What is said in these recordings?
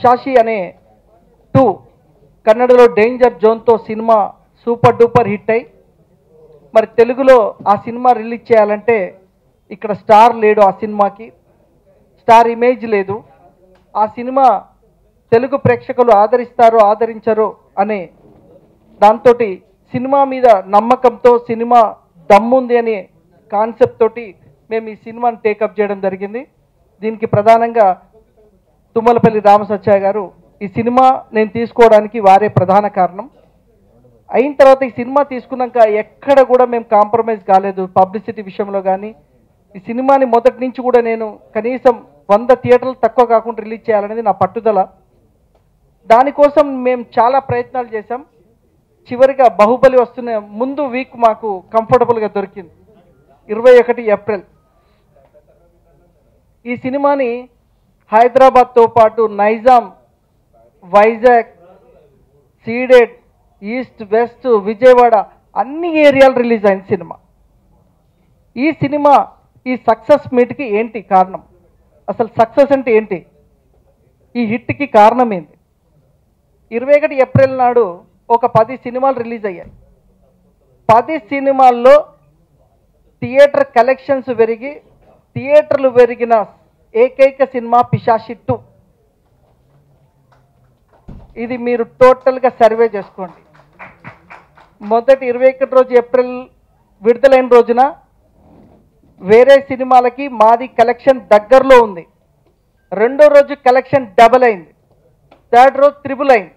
పిశాచి అనే 2 కన్నడలో డేంజర్ జోన్తో సినిమా సూపర్ డూపర్ హిట్ అయి మరి తెలుగులో ఆ సినిమా రిలీజ్ చేయాలంటే ఇక్కడ స్టార్ లేడు, ఆ సినిమాకి స్టార్ ఇమేజ్ లేదు. ఆ సినిమా తెలుగు ప్రేక్షకులు ఆదరిస్తారో ఆదరించరో అనే దాంతో సినిమా మీద నమ్మకంతో సినిమా దమ్ముంది అనే కాన్సెప్ట్ తోటి మేము ఈ సినిమాని టేకప్ చేయడం జరిగింది. దీనికి ప్రధానంగా తుమ్మలపల్లి రామసత్య గారు ఈ సినిమా నేను తీసుకోవడానికి వారే ప్రధాన కారణం. అయిన తర్వాత ఈ సినిమా తీసుకున్నాక ఎక్కడ కూడా మేము కాంప్రమైజ్ కాలేదు పబ్లిసిటీ విషయంలో కానీ. ఈ సినిమాని మొదటి నుంచి కూడా నేను కనీసం 100 థియేటర్లు తక్కువ కాకుండా రిలీజ్ చేయాలనేది నా పట్టుదల. దానికోసం మేము చాలా ప్రయత్నాలు చేశాం. చివరిగా బాహుబలి వస్తున్న ముందు వీక్ మాకు కంఫర్టబుల్గా దొరికింది 21 ఏప్రిల్. ఈ సినిమాని హైదరాబాద్తో పాటు నైజాం, వైజాగ్, సీడెడ్, ఈస్ట్, వెస్ట్, విజయవాడ అన్ని ఏరియాలు రిలీజ్ అయిన సినిమా. ఈ సినిమా ఈ సక్సెస్ మీట్కి ఏంటి కారణం, అసలు సక్సెస్ అంటే ఏంటి, ఈ హిట్కి కారణం ఏంటి? 21 ఏప్రిల్ నాడు ఒక 10 సినిమాలు రిలీజ్ అయ్యాయి. 10 సినిమాల్లో థియేటర్ కలెక్షన్స్ పెరిగి థియేటర్లు పెరిగిన ఏకైక సినిమా పిశాచి 2. ఇది మీరు టోటల్గా సర్వే చేసుకోండి. మొదటి 21 ఏప్రిల్ విడుదలైన రోజున వేరే సినిమాలకి మాది కలెక్షన్ దగ్గరలో ఉంది. రెండో రోజు కలెక్షన్ డబల్ అయింది, థర్డ్ రోజు ట్రిపుల్ అయింది,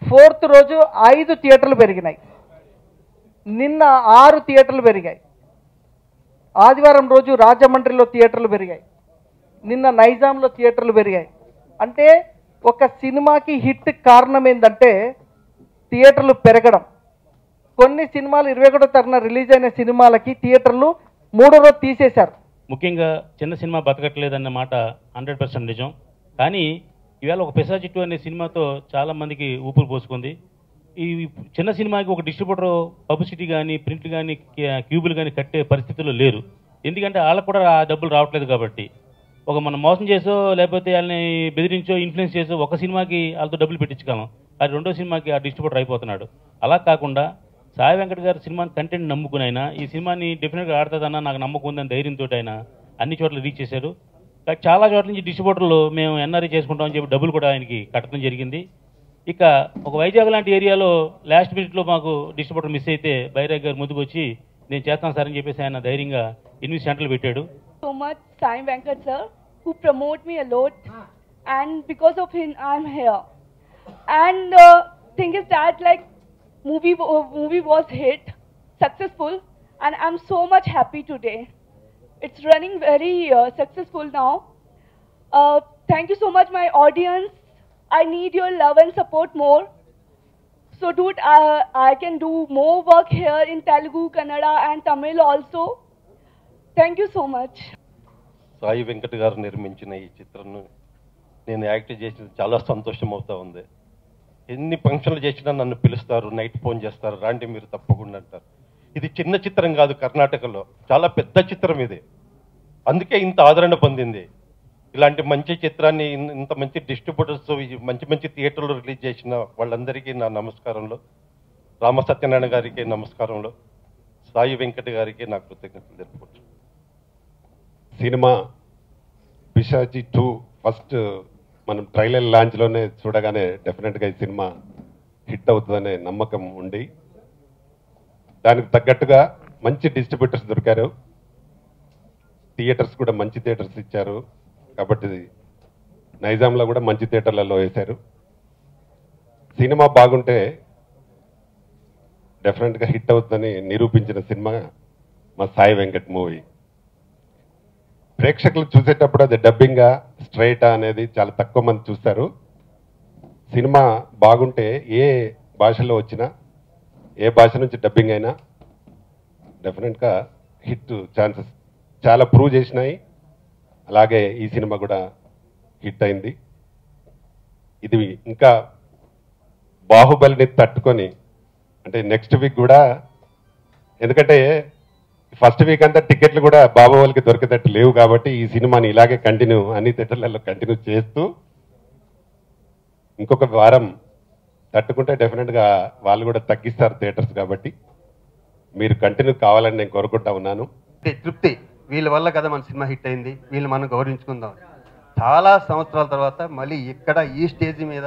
ఫోర్త్ రోజు 5 థియేటర్లు పెరిగినాయి. నిన్న 6 థియేటర్లు పెరిగాయి. ఆదివారం రోజు రాజమండ్రిలో థియేటర్లు పెరిగాయి, నిన్న నైజాంలో థియేటర్లు పెరిగాయి. అంటే ఒక సినిమాకి హిట్ కారణం ఏంటంటే థియేటర్లు పెరగడం. కొన్ని సినిమాలు 21వ తారీఖున రిలీజ్ అయిన సినిమాలకి థియేటర్లు 3వ రోజు తీసేశారు. ముఖ్యంగా చిన్న సినిమా బతకట్లేదన్న మాట 100% నిజం. కానీ ఈవేళ ఒక పిశాచి 2 అనే సినిమాతో చాలామందికి ఊపిరి పోసుకుంది. ఈ చిన్న సినిమాకి ఒక డిస్ట్రిబ్యూటర్ పబ్లిసిటీ కానీ ప్రింట్ కానీ క్యూబులు కానీ కట్టే పరిస్థితుల్లో లేరు. ఎందుకంటే వాళ్ళకు కూడా ఆ డబ్బులు రావట్లేదు. కాబట్టి ఒక మనం మోసం చేసో లేకపోతే వాళ్ళని బెదిరించో ఇన్ఫ్లుయెన్స్ చేసో ఒక సినిమాకి వాళ్ళతో డబ్బులు పెట్టించుకోగలం, అది రెండో సినిమాకి ఆ డిస్ట్రిబ్యూటర్ అయిపోతున్నాడు. అలా కాకుండా సాయి వెంకట్ గారి సినిమాని కంటెంట్ నమ్ముకుని అయినా ఈ సినిమాని డెఫినెట్గా ఆడుతుందన్న నాకు నమ్మకం ఉందని ధైర్యంతో ఆయన అన్ని చోట్ల రీచ్ చేశారు. చాలా చోట్ల నుంచి డిస్ట్రిబ్యూటర్లు మేము ఎన్ఆర్ఐ చేసుకుంటామని చెప్పి డబ్బులు కూడా ఆయనకి కట్టడం జరిగింది. ఇక ఒక వైజాగ్ లాంటి ఏరియాలో లాస్ట్ మినిట్లో మాకు డిస్ట్రిబ్యూటర్ మిస్ అయితే బైరాగ్ గారు ముందుకు వచ్చి నేను చేస్తాను సార్ అని చెప్పేసి ఆయన ధైర్యంగా 8 సెంటర్లు పెట్టాడు. So much Sai Venkat sir who promote me a lot, and because of him I'm here. And thing is that like movie was hit successful, and I'm so much happy today. It's running very successful now. Thank you so much my audience. I need your love and support more. So dude, I can do more work here in Telugu, Kannada and Tamil also. Thank you so much. Sai Venkat గారు నిర్మించిన ఈ చిత్రాన్ని నేను act చేసిన చాలా సంతోషం అవుతా ఉంది. ఎన్ని ఫంక్షన్లు చేసినా నన్ను పిలుస్తారు, నైట్ ఫోన్ చేస్తారు, రాండి మీరు తప్పకుండా అంటారు. ఇది చిన్న చిత్రం కాదు, కర్ణాటకలో చాలా పెద్ద చిత్రం ఇది. అందుకే ఇంత ఆదరణ పొందింది. ఇలాంటి మంచి చిత్రాన్ని ఇంత మంచి డిస్ట్రిబ్యూటర్స్ మంచి మంచి థియేటర్లు రిలీజ్ చేసిన వాళ్ళందరికీ నా నమస్కారంలో, రామ సత్యనారాయణ గారికి నమస్కారంలో, సాయి వెంకట్ గారికి నా కృతజ్ఞతలు తెలుపుకుంటున్నాను. సినిమా పిశాచి 2 ఫస్ట్ మనం ట్రైలర్ లాంచ్లోనే చూడగానే డెఫినెట్గా ఈ సినిమా హిట్ అవుతుందనే నమ్మకం ఉండి దానికి తగ్గట్టుగా మంచి డిస్ట్రిబ్యూటర్స్ దొరికారు, థియేటర్స్ కూడా మంచి థియేటర్స్ ఇచ్చారు. కాబట్టి నైజాంలో కూడా మంచి థియేటర్లలో వేశారు. సినిమా బాగుంటే డెఫినెట్గా హిట్ అవుతుందని నిరూపించిన సినిమా మా సాయి వెంకట్ మూవీ. ప్రేక్షకులు చూసేటప్పుడు అది డబ్బింగా స్ట్రైటా అనేది చాలా తక్కువ మంది చూస్తారు. సినిమా బాగుంటే ఏ భాషలో వచ్చినా ఏ భాష నుంచి డబ్బింగ్ అయినా డెఫినెట్గా హిట్ ఛాన్సెస్ చాలా ప్రూవ్ చేసినాయి. అలాగే ఈ సినిమా కూడా హిట్ అయింది. ఇది ఇంకా బాహుబలిని తట్టుకొని అంటే నెక్స్ట్ వీక్ కూడా, ఎందుకంటే ఫస్ట్ వీక్ అంతా టికెట్లు కూడా బాహుబలికి దొరికేటట్టు లేవు. కాబట్టి ఈ సినిమాని ఇలాగే కంటిన్యూ అన్ని థియేటర్లలో కంటిన్యూ చేస్తూ ఇంకొక వారం తట్టుకుంటే డెఫినెట్గా వాళ్ళు కూడా తగ్గిస్తారు థియేటర్స్. కాబట్టి మీరు కంటిన్యూ కావాలని నేను కోరుకుంటా ఉన్నాను. తృప్తి, వీళ్ళ వల్ల కదా మన సినిమా హిట్ అయింది, వీళ్ళు మనం గౌరవించుకుందాం. చాలా సంవత్సరాల తర్వాత మళ్ళీ ఇక్కడ ఈ స్టేజ్ మీద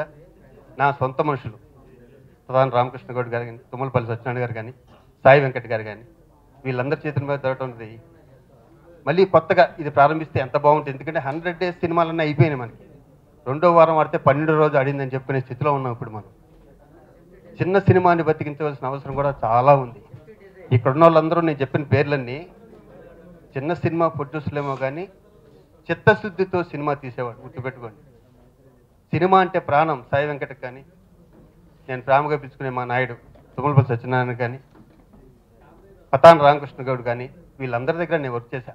నా సొంత మనుషులు ప్రధాన రామకృష్ణ గౌడ్ గారు కానీ, తుమ్మలపల్లి సత్యనారాయణ గారు కానీ, సాయి వెంకట్ గారు కానీ, వీళ్ళందరి చేతుల మీద జరగటం అనేది మళ్ళీ కొత్తగా ఇది ప్రారంభిస్తే ఎంత బాగుంటుంది. ఎందుకంటే 100 days సినిమాలన్నీ అయిపోయినాయి. మనకి రెండో వారం ఆడితే 12 రోజు ఆడిందని చెప్పుకునే స్థితిలో ఉన్నాం ఇప్పుడు మనం. చిన్న సినిమాని బతికించవలసిన అవసరం కూడా చాలా ఉంది. ఇక్కడున్న వాళ్ళందరూ నేను చెప్పిన పేర్లన్నీ చిన్న సినిమా ప్రొడ్యూసర్లేమో కానీ చిత్తశుద్ధితో సినిమా తీసేవాడు. గుర్తుపెట్టుకోండి, సినిమా అంటే ప్రాణం. సాయి వెంకటకి కానీ, నేను ప్రేమగా పిలుచుకునే మా నాయుడు తుమ్మలపల్లి సత్యనారాయణ కానీ, పతాన్ రామకృష్ణ గౌడ్ కానీ, వీళ్ళందరి దగ్గర నేను వర్క్ చేశా.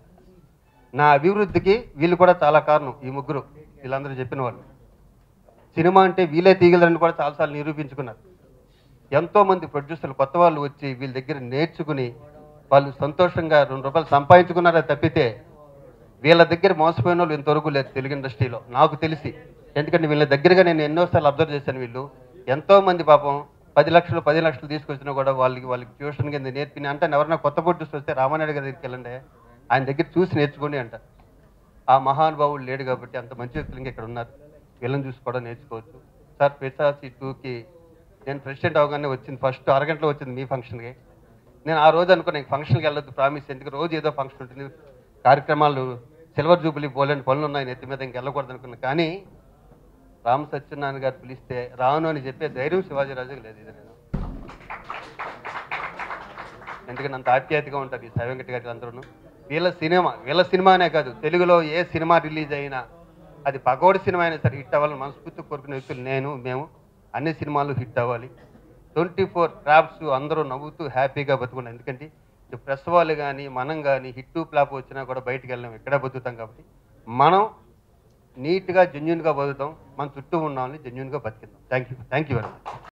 నా అభివృద్ధికి వీళ్ళు కూడా చాలా కారణం. ఈ ముగ్గురు వీళ్ళందరూ చెప్పిన వాళ్ళు సినిమా అంటే వీళ్ళే తీయగలరని కూడా చాలాసార్లు నిరూపించుకున్నారు. ఎంతోమంది ప్రొడ్యూసర్లు కొత్త వాళ్ళు వచ్చి వీళ్ళ దగ్గర నేర్చుకుని వాళ్ళు సంతోషంగా 2 రూపాయలు సంపాదించుకున్నారా తప్పితే వీళ్ళ దగ్గర మోసపోయిన వాళ్ళు ఇంతవరకు లేదు తెలుగు ఇండస్ట్రీలో నాకు తెలిసి. ఎందుకంటే వీళ్ళ దగ్గరగా నేను ఎన్నోసార్లు అబ్జర్వ్ చేశాను. వీళ్ళు ఎంతోమంది పాపం 10 లక్షలు తీసుకొచ్చినా కూడా వాళ్ళకి ట్యూషన్ కింద నేర్పిని అంటే ఎవరైనా కొత్త ప్రొడ్యూసర్ వస్తే రామానాయుడు గారి దగ్గరికి వెళ్ళండి, ఆయన దగ్గర చూసి నేర్చుకోండి అంట. ఆ మహానుభావుడు లేడు కాబట్టి అంత మంచి వ్యక్తులు ఇంకా ఇక్కడ ఉన్నారు. వీళ్ళని చూసి కూడా నేర్చుకోవచ్చు. సార్ పిశాచి 2కి నేను ప్రెసిడెంట్ అవగానే వచ్చింది, ఫస్ట్ అరగంటలో వచ్చింది మీ ఫంక్షన్కి. నేను ఆ రోజు అనుకున్నా ఫంక్షన్కి వెళ్ళొద్దు ప్రామిస్, ఎందుకు రోజు ఏదో ఫంక్షన్ ఉంటుంది, కార్యక్రమాలు సిల్వర్ జూబిలీ పోలేని పనులు ఉన్నాయి నెత్తి మీద, ఇంక వెళ్ళకూడదు అనుకున్నా. కానీ రామ సత్యనారాయణ గారు పిలిస్తే రాను అని చెప్పే ధైర్యం శివాజీరాజుకి లేదు. ఇది నేను ఎందుకంటే అంత ఆప్యాయతగా ఉంటుంది ఈ సాయి వెంకట గారికి అందరూ. వీళ్ళ సినిమానే కాదు, తెలుగులో ఏ సినిమా రిలీజ్ అయినా అది పగోడి సినిమా అయినా సరే హిట్ అవ్వాలని మనస్ఫూర్తి కోరుకునే వ్యక్తులు మేము. అన్ని సినిమాలు హిట్ అవ్వాలి. 24 క్రాఫ్ట్స్ అందరూ నవ్వుతూ హ్యాపీగా బతుకున్నాం. ఎందుకంటే ప్రెస్ వాళ్ళు కానీ మనం కానీ హిట్ ఫ్లాప్ వచ్చినా కూడా బయటికి వెళ్ళాం, ఎక్కడే బతుకుతాం. కాబట్టి మనం నీట్గా జెన్యున్గా బతుకుతాం, మన చుట్టూ ఉన్న వాళ్ళని జెన్యున్గా బతికిద్దాం. Thank you very much.